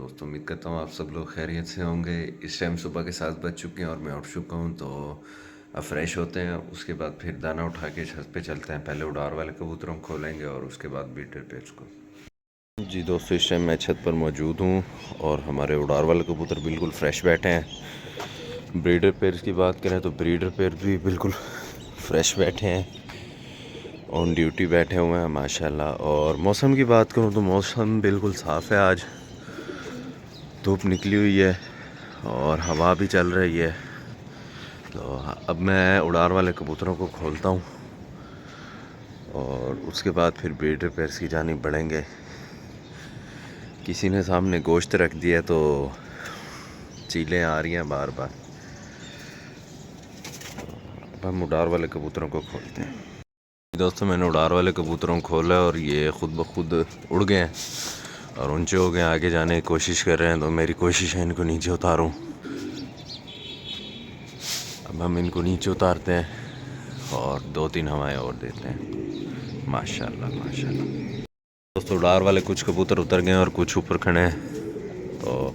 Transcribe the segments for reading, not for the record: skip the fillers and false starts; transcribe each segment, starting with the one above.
दोस्तों, उम्मीद करता हूँ आप सब लोग खैरियत से होंगे। इस टाइम सुबह के 7 बज चुके हैं और मैं उठ चुका हूँ। तो अब फ्रेश होते हैं, उसके बाद फिर दाना उठा के छत पे चलते हैं। पहले उड़ार वाले कबूतरों को खोलेंगे और उसके बाद बीटर पेज को। जी दोस्तों, इस टाइम मैं छत पर मौजूद हूँ और हमारे उड़ार वाले कबूतर बिल्कुल फ्रेश बैठे हैं। ब्रीडर पेयर की बात करें तो ब्रीडर पेयर भी बिल्कुल फ्रेश बैठे हैं, ऑन ड्यूटी बैठे हुए हैं माशाल्लाह। और मौसम की बात करूं तो मौसम बिल्कुल साफ़ है। आज धूप निकली हुई है और हवा भी चल रही है। तो अब मैं उड़ार वाले कबूतरों को खोलता हूं और उसके बाद फिर ब्रीडर पेयर्स की जानिब बढ़ेंगे। किसी ने सामने गोश्त रख दिया तो चीलें आ रही हैं बार बार। अब हम उड़ार वाले कबूतरों को खोलते हैं। दोस्तों, मैंने उड़ार वाले कबूतरों को खोला और ये ख़ुद ब खुद उड़ गए हैं और ऊंचे हो गए, आगे जाने की कोशिश कर रहे हैं। तो मेरी कोशिश है इनको नीचे उतारूं। अब हम इनको नीचे उतारते हैं और 2-3 हवाएं और देते हैं। माशाल्लाह माशाल्लाह। दोस्तों, उड़ार वाले कुछ कबूतर उतर गए और कुछ ऊपर खड़े हैं। तो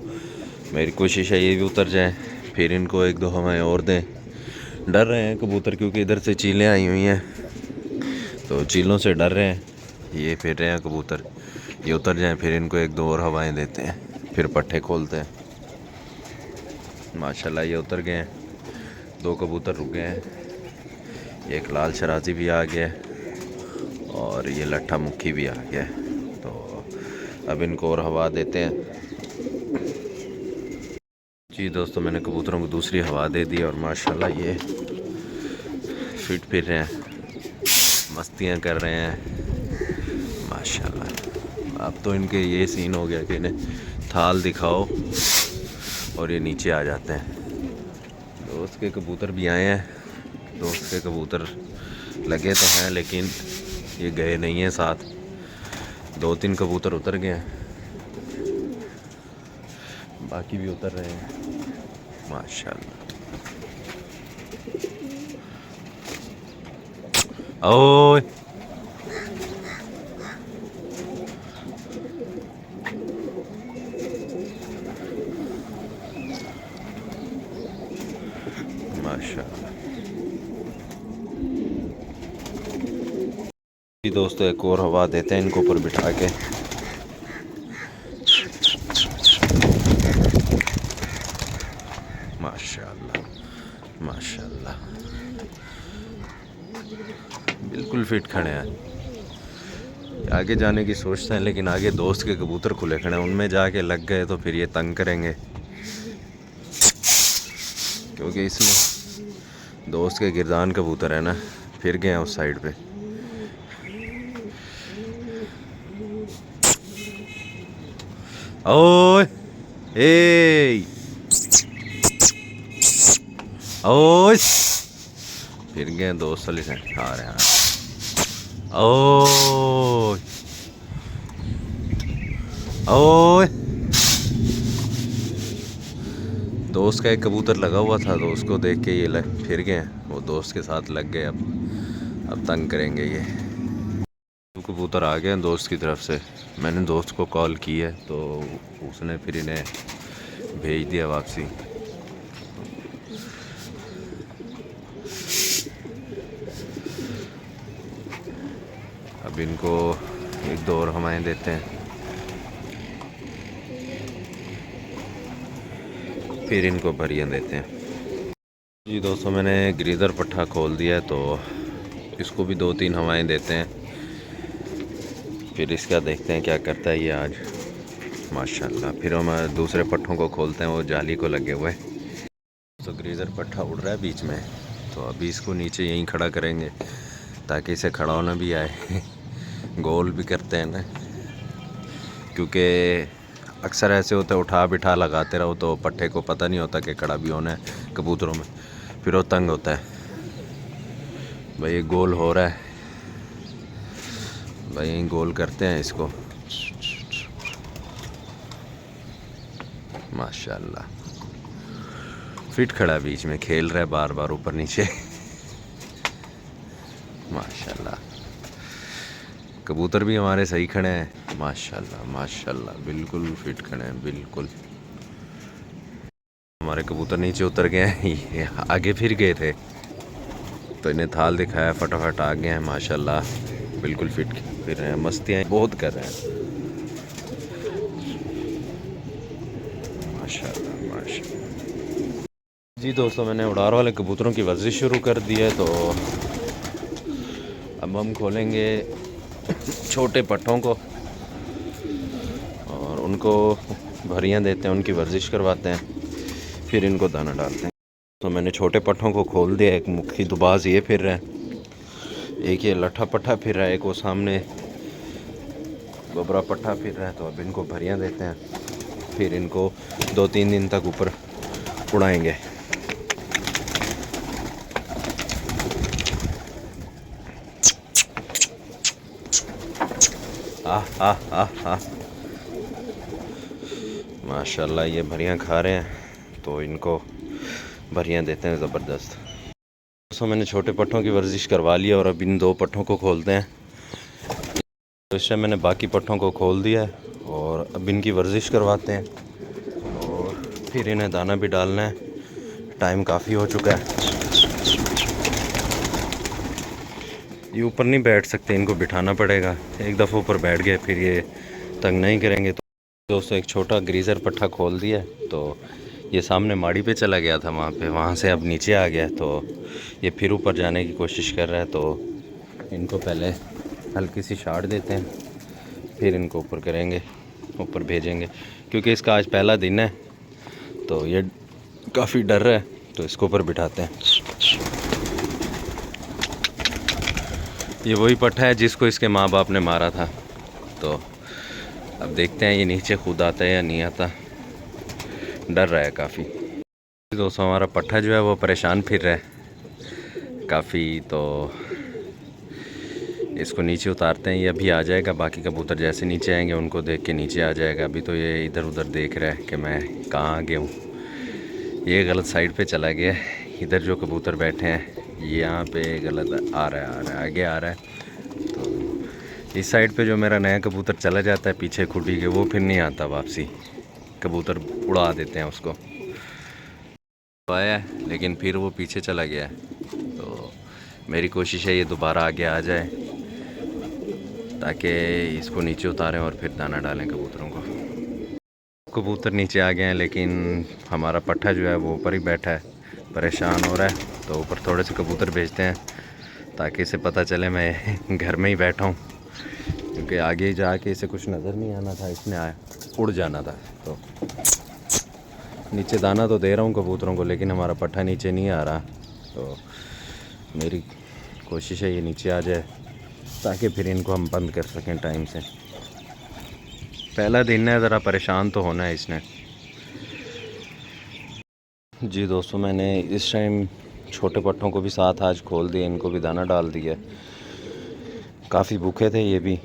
मेरी कोशिश है ये भी उतर जाएं, फिर इनको 1-2 हवाएं और दें। डर रहे हैं कबूतर क्योंकि इधर से चीलें आई हुई हैं, तो चीलों से डर रहे हैं। ये फिर रहे हैं कबूतर, ये उतर जाएं, फिर इनको 1-2 और हवाएं देते हैं, फिर पट्टे खोलते हैं। माशाल्लाह ये उतर गए हैं। 2 कबूतर रुक गए हैं। एक लाल शराजी भी आ गया और ये लट्ठा मुखी भी आ गया। तो अब इनको और हवा देते हैं। जी दोस्तों, मैंने कबूतरों को दूसरी हवा दे दी और माशाल्लाह ये फिट फिर रहे हैं, मस्तियाँ कर रहे हैं माशाल्लाह। अब तो इनके ये सीन हो गया कि इन्हें थाल दिखाओ और ये नीचे आ जाते हैं। दोस्त के कबूतर भी आए हैं, दोस्त के कबूतर लगे तो हैं लेकिन ये गए नहीं हैं साथ। 2-3 कबूतर उतर गए हैं, बाकी भी उतर रहे हैं माशाल्लाह। ओए माशाल्लाह। दोस्तों, एक और हवा देते हैं इनको ऊपर बिठा के। माशाल्लाह माशाल्लाह, बिल्कुल फिट खड़े हैं। आगे जाने की सोचते हैं लेकिन आगे दोस्त के कबूतर खुले खड़े हैं, उनमें जाके लग गए तो फिर ये तंग करेंगे, क्योंकि इसमें दोस्त के गिरदान कबूतर है ना, फिर गए हैं उस साइड पे। ओए ए ओए, फिर गए दोस्त वाली साइड आ रहे हैं। ओए ओए, दोस्त का एक कबूतर लगा हुआ था तो उसको देख के ये फिर गए, वो दोस्त के साथ लग गए। अब तंग करेंगे ये। कबूतर आ गए हैं दोस्त की तरफ से। मैंने दोस्त को कॉल की है तो उसने फिर इन्हें भेज दिया वापसी। अब इनको 1-2 और हवाएं देते हैं, फिर इनको भरियाँ देते हैं। जी दोस्तों, मैंने ग्रीदर पट्ठा खोल दिया है तो इसको भी 2-3 हवाएं देते हैं, फिर इसका देखते हैं क्या करता है ये आज माशाल्लाह। फिर हम दूसरे पट्ठों को खोलते हैं, वो जाली को लगे हुए। तो ग्रीदर पट्ठा उड़ रहा है बीच में, तो अभी इसको नीचे यहीं खड़ा करेंगे ताकि इसे खड़ा होना भी आए। गोल भी करते हैं ना, क्योंकि अक्सर ऐसे होता है उठा बिठा लगाते रहो तो पट्ठे को पता नहीं होता कि खड़ा भी होना है कबूतरों में, फिर वो तंग होता है। भाई ये गोल हो रहा है, भाई यहीं गोल करते हैं इसको माशाल्लाह। फिट खड़ा बीच में, खेल रहा है बार बार ऊपर नीचे। माशाल्लाह, कबूतर भी हमारे सही खड़े हैं। माशाल्लाह माशाल्लाह, बिल्कुल फिट खड़े हैं बिल्कुल। हमारे कबूतर नीचे उतर गए हैं, ये आगे फिर गए थे तो इन्हें थाल दिखाया, फटाफट आ गए हैं माशाल्लाह, बिल्कुल फिट फिर रहे हैं, मस्तियाँ बहुत कर रहे हैं माशाल्लाह माशाल्लाह। जी दोस्तों, मैंने उड़ार वाले कबूतरों की वर्जिश शुरू कर दी है, तो अब हम खोलेंगे छोटे पट्ठों को और उनको भरियाँ देते हैं, उनकी वर्जिश करवाते हैं, फिर इनको दाना डालते हैं। तो मैंने छोटे पट्ठों को खोल दिया, एक मुखी दुबाज ये फिर रहा है, एक ये लट्ठा पट्ठा फिर रहा है, एक वो सामने गोबरा पट्ठा फिर रहा है। तो अब इनको भरियाँ देते हैं, फिर इनको 2-3 दिन तक ऊपर उड़ाएंगे। माशाल्लाह ये भरियाँ खा रहे हैं, तो इनको भरियाँ देते हैं ज़बरदस्त। दोस्तों, मैंने छोटे पट्ठों की वर्जिश करवा लिया और अब इन 2 पट्ठों को खोलते हैं। तो इससे मैंने बाकी पट्ठों को खोल दिया है और अब इनकी वर्जिश करवाते हैं और फिर इन्हें दाना भी डालना है। टाइम काफ़ी हो चुका है। ये ऊपर नहीं बैठ सकते, इनको बिठाना पड़ेगा। एक दफ़ा ऊपर बैठ गए फिर ये तंग नहीं करेंगे। तो दोस्तों, एक छोटा ग्रीज़र पट्ठा खोल दिया, तो ये सामने माड़ी पे चला गया था वहाँ से अब नीचे आ गया, तो ये फिर ऊपर जाने की कोशिश कर रहा है। तो इनको पहले हल्की सी शाट देते हैं, फिर इनको ऊपर करेंगे, ऊपर भेजेंगे, क्योंकि इसका आज पहला दिन है तो ये काफ़ी डर रहा है, तो इसको ऊपर बिठाते हैं। ये वही पट्ठा है जिसको इसके माँ बाप ने मारा था, तो अब देखते हैं ये नीचे खुद आता है या नहीं आता, डर रहा है काफ़ी। दोस्तों, हमारा पट्ठा जो है वो परेशान फिर रहा है काफ़ी, तो इसको नीचे उतारते हैं। ये अभी आ जाएगा, बाकी कबूतर जैसे नीचे आएंगे उनको देख के नीचे आ जाएगा। अभी तो ये इधर उधर देख रहा है कि मैं कहाँ आ गया हूँ। ये गलत साइड पे चला गया है। इधर जो कबूतर बैठे हैं ये यहाँ पे गलत आ रहा है आगे आ रहा है। तो इस साइड पे जो मेरा नया कबूतर चला जाता है पीछे खुटी के, वो फिर नहीं आता वापसी, कबूतर उड़ा देते हैं उसको। तो आया है लेकिन फिर वो पीछे चला गया है, तो मेरी कोशिश है ये दोबारा आगे आ जाए ताकि इसको नीचे उतारें और फिर दाना डालें कबूतरों को। कबूतर नीचे आ गए हैं, लेकिन हमारा पट्ठा जो है वो ऊपर ही बैठा है, परेशान हो रहा है। तो ऊपर थोड़े से कबूतर भेजते हैं ताकि इसे पता चले मैं घर में ही बैठा हूँ, क्योंकि आगे जाके इसे कुछ नज़र नहीं आना था, इसने उड़ जाना था। तो नीचे दाना तो दे रहा हूँ कबूतरों को, लेकिन हमारा पट्ठा नीचे नहीं आ रहा। तो मेरी कोशिश है ये नीचे आ जाए ताकि फिर इनको हम बंद कर सकें टाइम से। पहला दिन है, ज़रा परेशान तो होना है इसने। जी दोस्तों, मैंने इस टाइम छोटे पट्ठों को भी साथ आज खोल दिया, इनको भी दाना डाल दिया। काफ़ी भूखे थे ये भी,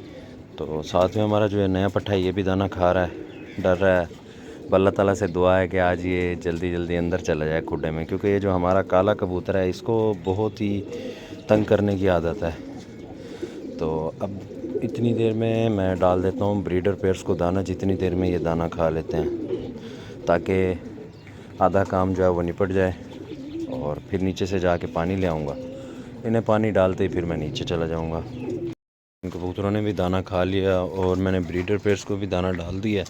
तो साथ में हमारा जो है नया पट्ठा है ये भी दाना खा रहा है, डर रहा है। अल्लाह ताला से दुआ है कि आज ये जल्दी जल्दी अंदर चला जाए खुड्डे में, क्योंकि ये जो हमारा काला कबूतर है इसको बहुत ही तंग करने की आदत है। तो अब इतनी देर में मैं डाल देता हूँ ब्रीडर पेयर्स को दाना, जितनी देर में ये दाना खा लेते हैं, ताकि आधा काम जो है वो निपट जाए। और फिर नीचे से जाके पानी ले आऊँगा, इन्हें पानी डालते ही फिर मैं नीचे चला जाऊँगा। कबूतरों ने भी दाना खा लिया और मैंने ब्रीडर पेयर्स को भी दाना डाल दिया।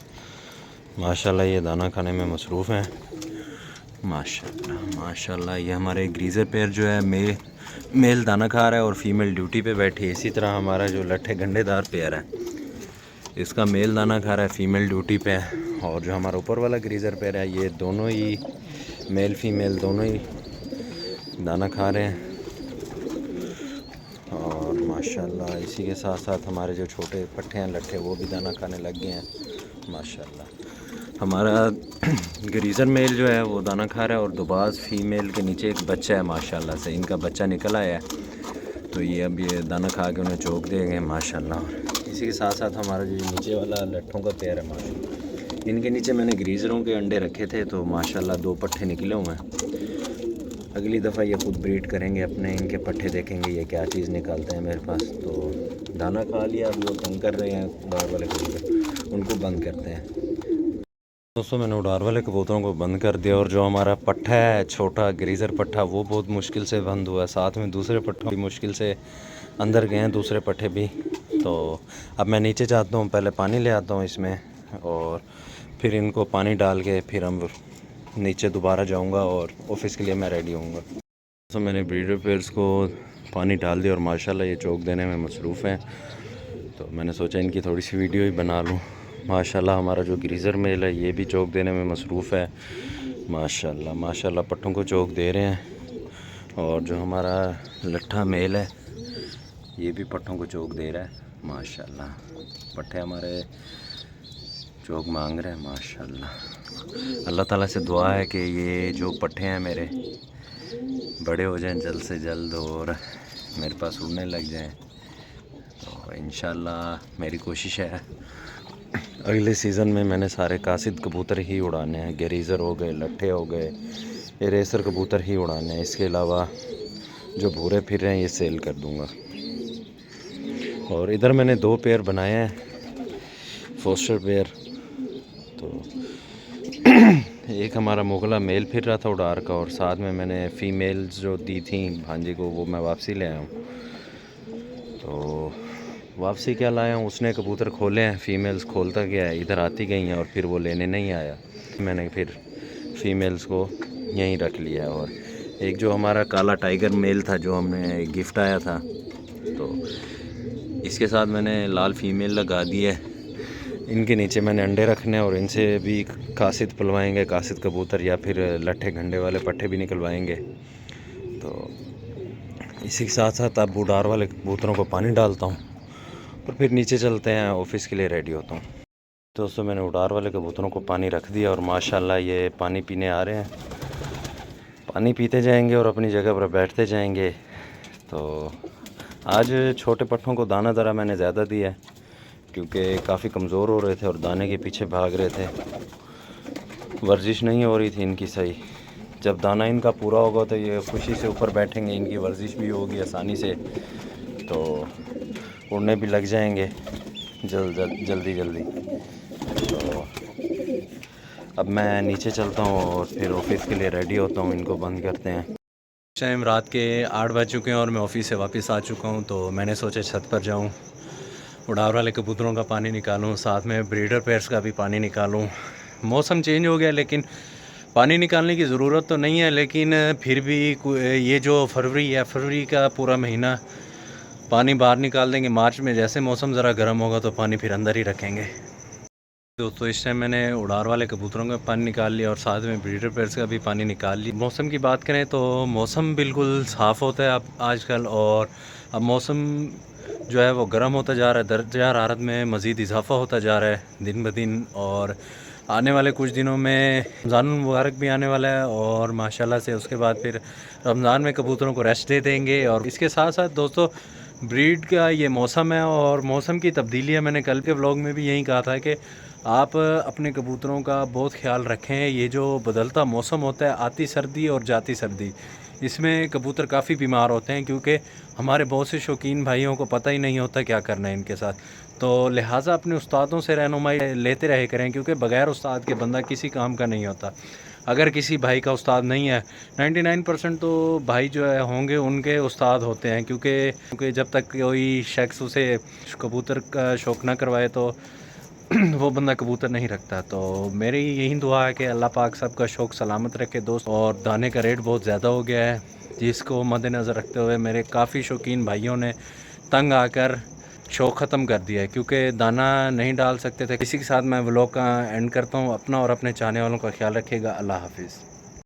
माशाल्लाह ये दाना खाने में मसरूफ़ हैं। माशाल्लाह माशाल्लाह। ये हमारे ग्रीज़र पेयर जो है मेल दाना खा रहा है और फीमेल ड्यूटी पे बैठी है। इसी तरह हमारा जो लट्ठे गंडेदार पेयर है इसका मेल दाना खा रहा है, फीमेल ड्यूटी पे है। और जो हमारा ऊपर वाला ग्रीज़र पेयर है ये दोनों ही मेल फीमेल दोनों ही दाना खा रहे हैं। और माशाल्लाह इसी के साथ साथ हमारे जो छोटे पट्ठे हैं लट्ठे वो भी दाना खाने लग गए हैं माशाल्लाह। हमारा ग्रीज़र मेल जो है वो दाना खा रहा है और दुबाज फीमेल के नीचे एक बच्चा है माशाल्लाह से, इनका बच्चा निकल आया है, तो ये अब ये दाना खा के उन्हें चोक देंगे माशाल्लाह। इसी के साथ साथ हमारा जो नीचे वाला लट्ठों का पेयर है माशाल्लाह, इनके नीचे मैंने ग्रीज़रों के अंडे रखे थे, तो माशाल्लाह 2 पट्ठे निकले हुए हैं। अगली दफ़ा ये खुद ब्रीड करेंगे अपने, इनके पट्ठे देखेंगे ये क्या चीज़ निकालते हैं मेरे पास। तो दाना खा लिया, अभी वो तंग कर रहे हैं उड़ार वाले कबूतर, उनको बंद करते हैं। दोस्तों मैंने उड़ार वाले कबूतरों को बंद कर दिया और जो हमारा पट्ठा है छोटा ग्रीजर पट्ठा वो बहुत मुश्किल से बंद हुआ, साथ में दूसरे पट्ठों भी मुश्किल से अंदर गए हैं, दूसरे पट्ठे भी। तो अब मैं नीचे जाता हूँ, पहले पानी ले आता हूँ इसमें और फिर इनको पानी डाल के फिर हम नीचे दोबारा जाऊँगा और ऑफिस के लिए मैं रेडी होऊंगा। तो मैंने ब्रीडर पेयर्स को पानी डाल दिया और माशाल्लाह ये चोक देने में मसरूफ़ हैं, तो मैंने सोचा इनकी थोड़ी सी वीडियो ही बना लूँ। माशाल्लाह हमारा जो ग्रीज़र मेल है ये भी चोक देने में मसरूफ़ है। माशाल्लाह माशाल्लाह पट्टों को चोक दे रहे हैं और जो हमारा लट्ठा मेल है ये भी पट्टों को चोक दे रहा है। माशाल्लाह पट्टे हमारे चोक मांग रहे हैं। माशाल्लाह अल्लाह ताला से दुआ है कि ये जो पट्टे हैं मेरे बड़े हो जाएं जल्द से जल्द और मेरे पास उड़ने लग जाएं। तो इंशाल्लाह मेरी कोशिश है अगले सीज़न में मैंने सारे कासिद कबूतर ही उड़ाने हैं, ग्रीज़र हो गए, लट्ठे हो गए, रेसर कबूतर ही उड़ाने हैं। इसके अलावा जो भूरे फिर रहे हैं ये सेल कर दूंगा। और इधर मैंने 2 पेयर बनाए हैं फोस्टर पेयर, तो एक हमारा मुगला मेल फिर रहा था उड़ार का और साथ में मैंने फ़ीमेल्स जो दी थी भांजी को वो मैं वापसी ले आया हूँ। तो वापसी क्या लाया हूँ, उसने कबूतर खोले हैं, फ़ीमेल्स खोलता गया है, इधर आती गई हैं और फिर वो लेने नहीं आया। मैंने फिर फ़ीमेल्स को यहीं रख लिया। और एक जो हमारा काला टाइगर मेल था जो हमने गिफ्ट आया था, तो इसके साथ मैंने लाल फ़ीमेल लगा दी है। इनके नीचे मैंने अंडे रखने और इनसे भी कासिद पलवाएंगे, कासिद कबूतर या फिर लट्ठे घंटे वाले पट्टे भी निकलवाएंगे। तो इसी के साथ साथ अब उड़ार वाले कबूतरों को पानी डालता हूँ और फिर नीचे चलते हैं, ऑफिस के लिए रेडी होता हूँ। दोस्तों मैंने उड़ार वाले कबूतरों को पानी रख दिया और माशाल्लाह ये पानी पीने आ रहे हैं, पानी पीते जाएंगे और अपनी जगह पर बैठते जाएंगे। तो आज छोटे पट्ठों को दाना ज़रा मैंने ज़्यादा दिया है क्योंकि काफ़ी कमज़ोर हो रहे थे और दाने के पीछे भाग रहे थे, वर्जिश नहीं हो रही थी इनकी सही। जब दाना इनका पूरा होगा तो ये खुशी से ऊपर बैठेंगे, इनकी वर्जिश भी होगी आसानी से, तो उड़ने भी लग जाएंगे जल्दी। तो अब मैं नीचे चलता हूँ और फिर ऑफिस के लिए रेडी होता हूँ, इनको बंद करते हैं। टाइम रात के 8 बज चुके हैं और मैं ऑफिस से वापस आ चुका हूँ। तो मैंने सोचा छत पर जाऊँ, उड़ार वाले कबूतरों का पानी निकालूं, साथ में ब्रीडर पेयर्स का भी पानी निकालूं। मौसम चेंज हो गया लेकिन पानी निकालने की ज़रूरत तो नहीं है, लेकिन फिर भी ये जो फरवरी का पूरा महीना पानी बाहर निकाल देंगे। मार्च में जैसे मौसम ज़रा गर्म होगा तो पानी फिर अंदर ही रखेंगे। दोस्तों इस टाइम मैंने उड़ार वाले कबूतरों का पानी निकाल लिया और साथ में ब्रीडर पेयर्स का भी पानी निकाल लिया। मौसम की बात करें तो मौसम बिल्कुल साफ़ होता है अब आजकल, और अब मौसम जो है वो गर्म होता जा रहा है, दर्जा हरारत में मज़ीद इजाफ़ा होता जा रहा है दिन ब दिन। और आने वाले कुछ दिनों में रमज़ान मुबारक भी आने वाला है और माशाल्लाह से उसके बाद फिर रमज़ान में कबूतरों को रेस्ट दे देंगे। और इसके साथ साथ दोस्तों ब्रीड का ये मौसम है और मौसम की तब्दीलियाँ, मैंने कल के व्लॉग में भी यही कहा था कि आप अपने कबूतरों का बहुत ख्याल रखें। ये जो बदलता मौसम होता है, आती सर्दी और जाती सर्दी, इसमें कबूतर काफ़ी बीमार होते हैं क्योंकि हमारे बहुत से शौकीन भाइयों को पता ही नहीं होता क्या करना है इनके साथ। तो लिहाजा अपने उस्तादों से रहनुमाई लेते रहे करें क्योंकि बग़ैर उस्ताद के बंदा किसी काम का नहीं होता। अगर किसी भाई का उस्ताद नहीं है, 99% तो भाई जो है होंगे उनके उस्ताद होते हैं, क्योंकि जब तक कोई शख्स उसे कबूतर का शौक़ ना करवाए तो वो बंदा कबूतर नहीं रखता। तो मेरी यही दुआ है कि अल्लाह पाक सबका शौक़ सलामत रखे दोस्त। और दाने का रेट बहुत ज़्यादा हो गया है, जिसको मद्देनज़र रखते हुए मेरे काफ़ी शौकीन भाइयों ने तंग आकर शौक़ ख़त्म कर दिया है क्योंकि दाना नहीं डाल सकते थे। इसी के साथ मैं व्लॉग का एंड करता हूँ। अपना और अपने चाहने वालों का ख्याल रखिएगा। अल्लाह हाफिज़।